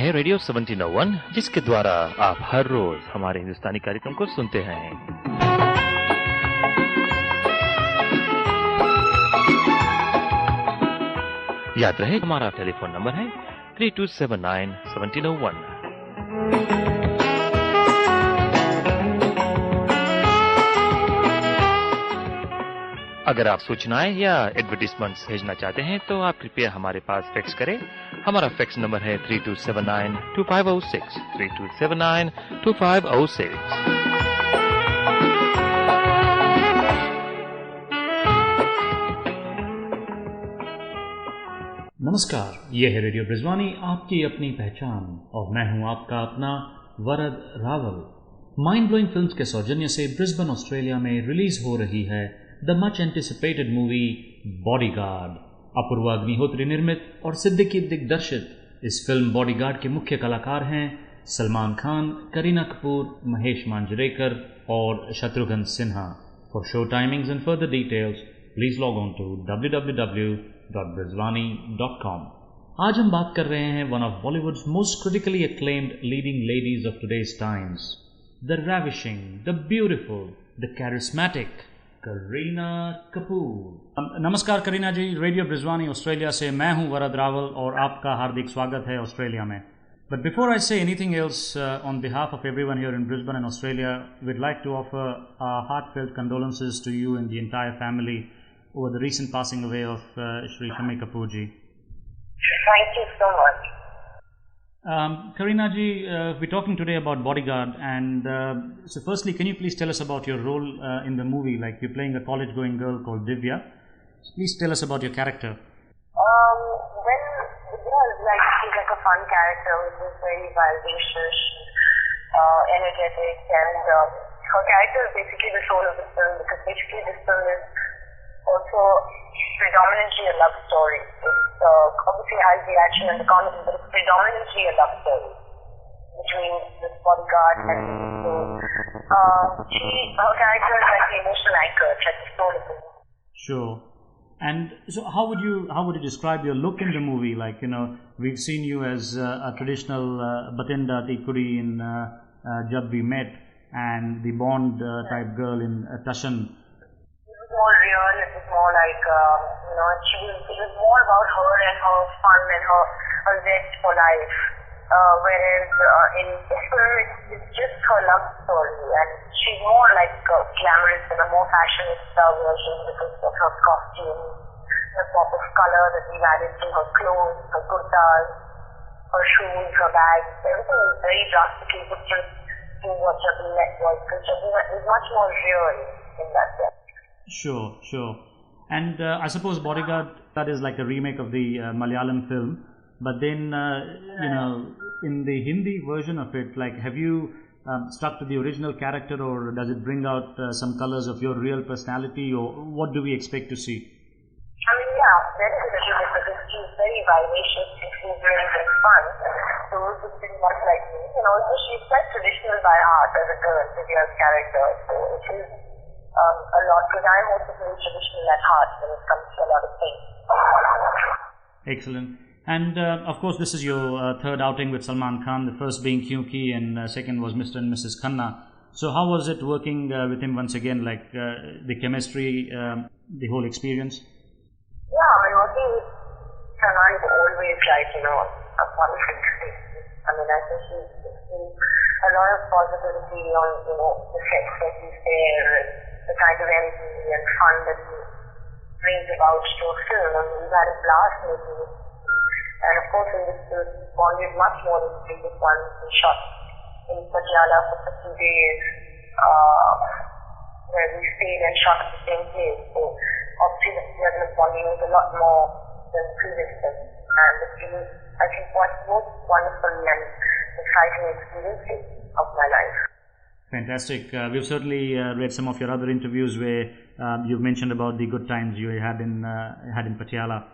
है रेडियो 1701, जिसके द्वारा आप हर रोज हमारे हिंदुस्तानी कार्यक्रम को सुनते हैं। याद रहे हमारा टेलीफोन नंबर है 3279-1701। अगर आप सूचनाएं या एडवर्टीजमेंट्स भेजना चाहते हैं तो आप कृपया हमारे पास फैक्स करें। हमारा फैक्स नंबर है 3279-2506, 3279-2506। नमस्कार, ये है रेडियो ब्रिजवानी, आपकी अपनी पहचान, और मैं हूं आपका अपना वरद रावल। माइंड ब्लोइंग फिल्म्स के सौजन्य से ब्रिस्बेन, ऑस्ट्रेलिया में रिलीज हो रही है the much anticipated movie bodyguard. Apoorva Agnihotri निर्मित और सिद्दीकी दिग्दर्शित इस फिल्म बॉडीगार्ड के मुख्य कलाकार हैं सलमान खान, करीना कपूर, महेश मांजरेकर और Shatrughan Sinha. For show timings and further details please log on to www.brizwani.com। आज हम बात कर रहे हैं one of Bollywood's most critically acclaimed leading ladies of today's times, the ravishing, the beautiful, the charismatic Kareena Kapoor. नमस्कार करीना जी, रेडियो ब्रिजवानी ऑस्ट्रेलिया से मैं हूं वरद रावल और आपका हार्दिक स्वागत है ऑस्ट्रेलिया में। But before I say anything else, on behalf of everyone here in Brisbane and Australia, we'd like to offer our heartfelt condolences to you and the entire family over the recent passing away of Shri Shami Kapoor ji. Thank you so much. Kareena ji, we're talking today about Bodyguard, and so firstly, can you please tell us about your role in the movie? Like, you're playing a college-going girl called Divya. So please tell us about your character. Well, Divya is she's like a fun character which is very vivacious, energetic, and her character is basically the soul of the film, because basically this film is also predominantly a love story. It obviously has the action and the comedy, but it's predominantly a love story between this bodyguard and so her character is like the emotional anchor, it's like the soul of the movie. Sure. And so how would you describe your look in the movie? Like, you know, we've seen you as a traditional Batinda Tikuri in Jab We Met, and the Bond type girl in Tashan. More real, it was more like, it was more about her and her fun and her zest for life. Whereas in this film, it's just her love story, and she's more like glamorous and a more fashionista version because of her costume, the pop of color that we've added to her clothes, her kurtas, her shoes, her bags. Everything is very drastically different to what Jab We Met was, because Jab We Met is much more real in that sense. Sure. And I suppose Bodyguard, that is like a remake of the Malayalam film. But then, in the Hindi version of it, like, have you stuck to the original character, or does it bring out some colors of your real personality, or what do we expect to see? I mean, yeah, there is a little bit, because she's very vivacious, she's very, very fun. So it's pretty much like me. And also she's quite traditional by heart as a girl, Divya's character. So it is a lot, because I'm also very traditional at heart when it comes to a lot of things. Excellent. And of course, this is your third outing with Salman Khan, the first being Kyunki, and second was Mr. and Mrs. Khanna. So how was it working with him once again, like the chemistry, the whole experience? Yeah, I mean, working with Salman is always like, a wonderful experience. I mean, I think he's a lot of positivity on, the sex that he's there, and the kind of energy and fun that he brings about to a film. I mean, we've had a blast making it. And of course, in this film, we bonded much more than the previous one. We shot in Patiala for 50 days, where we stayed and shot at the same place. So obviously, the level of bonding was a lot more than the previous film. And it was, I think, one of the most wonderful and exciting experiences of my life. Fantastic. We've certainly read some of your other interviews where you've mentioned about the good times you had in Patiala.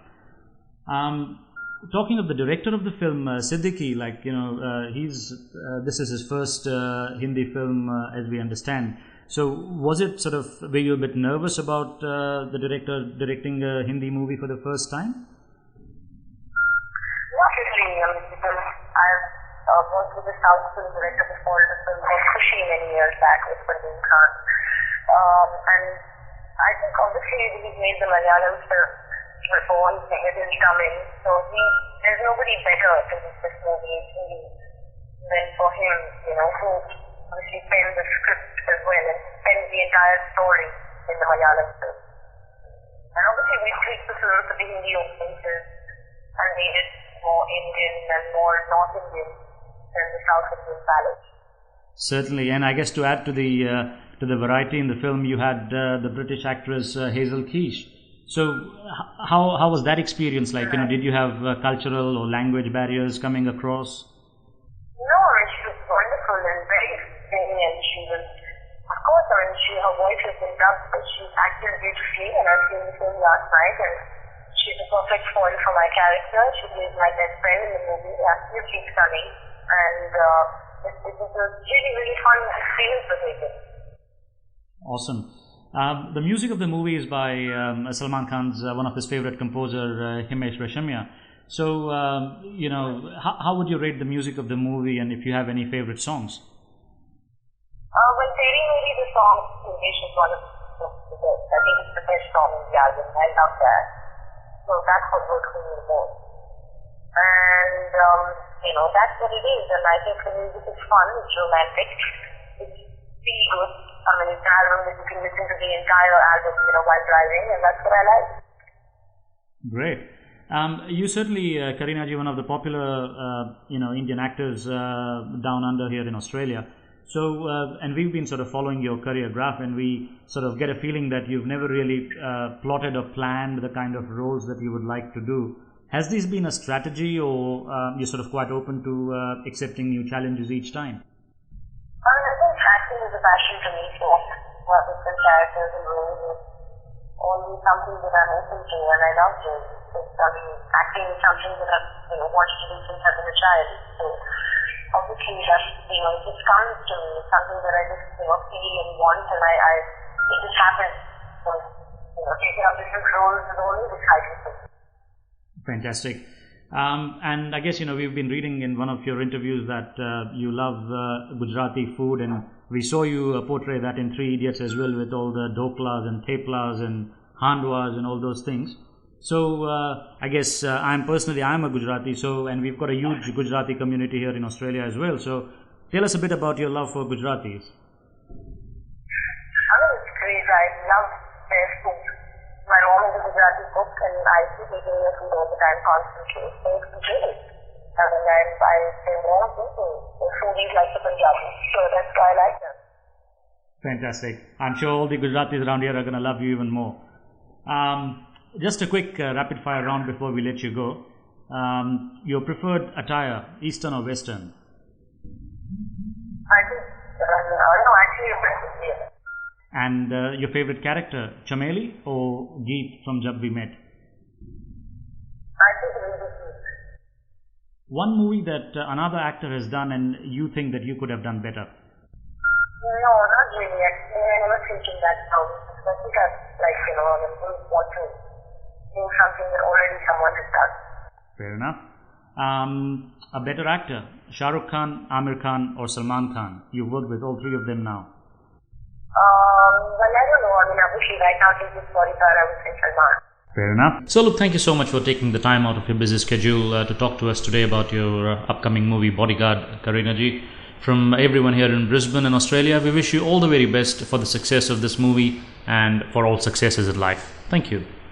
Talking of the director of the film, Siddiqui, like, this is his first Hindi film, as we understand. So, was it were you a bit nervous about the director directing a Hindi movie for the first time? Not really, because I've worked with the South film director before the film called Khushi many years back with Parveen Khan. And I think obviously he made the Malayalam film for one thing, it is coming. So there's nobody better to make this movie than for him, who obviously penned the script as well and penned the entire story in the Malayalam film. And obviously we tweaked the film to the Hindi audiences and made it more Indian and more North Indian than the South Indian palette. Certainly, and I guess to add to the variety in the film, you had the British actress Hazel Keish. So, how was that experience like? Did you have cultural or language barriers coming across? No, she was wonderful and very funny, and she was, of course, her voice has been dubbed, but she acted beautifully, and I've seen the film last night, and she's a perfect foil for my character. She plays my best friend in the movie, absolutely stunning, and it was a really, really fun experience for me. Awesome. The music of the movie is by Salman Khan's one of his favorite composer, Himesh Reshammiya. So, how would you rate the music of the movie, and if you have any favorite songs? Well, Teri Meri, the song Himesh is one of the best. I think it's the best song in the album. I love that. So that's what works for me the most. And, that's what it is. And I think the music is fun, it's romantic, it's really good. It's an album that you can listen to the entire album, while driving, and that's what I like. Great. You certainly, Kareena ji, one of the popular, Indian actors down under here in Australia. So, and we've been sort of following your career graph, and we sort of get a feeling that you've never really plotted or planned the kind of roles that you would like to do. Has this been a strategy, or you're sort of quite open to accepting new challenges each time? I think acting is a passion to me, so different characters and roles is always something that I'm open to, and I love doing. Acting is something that I've wanted to do since I've been a child. So obviously that it just comes to me. It's something that I just feel and want, and it just happens. So taking up different roles is always exciting for me. Fantastic. And I guess, we've been reading in one of your interviews that you love Gujarati food, and we saw you portray that in Three Idiots as well, with all the doklas and theplas and handwas and all those things. So I guess I'm a Gujarati, and we've got a huge Gujarati community here in Australia as well. So tell us a bit about your love for Gujaratis. It's great. I love their food. My mom is a Gujarati cook, and I keep eating their food all the time, constantly. So it's great. They're more people. The foodies like the Punjabi. So that's why I like them. Fantastic. I'm sure all the Gujaratis around here are going to love you even more. Just a quick rapid fire round before we let you go. Your preferred attire, Eastern or Western? I think, actually a Western. And your favorite character, Chameli or Geet from Jab We Met? I think it is Geet. One movie that another actor has done and you think that you could have done better? No, not really. Actually, I never think in that now. I think I want to do something that already someone has done. Fair enough. A better actor, Shah Rukh Khan, Amir Khan or Salman Khan? You've worked with all three of them now. Well, I don't know. Obviously right now since it's 45, I would say Salman. Fair enough. So look, thank you so much for taking the time out of your busy schedule to talk to us today about your upcoming movie Bodyguard, Kareena ji. From everyone here in Brisbane and Australia, we wish you all the very best for the success of this movie and for all successes in life. Thank you.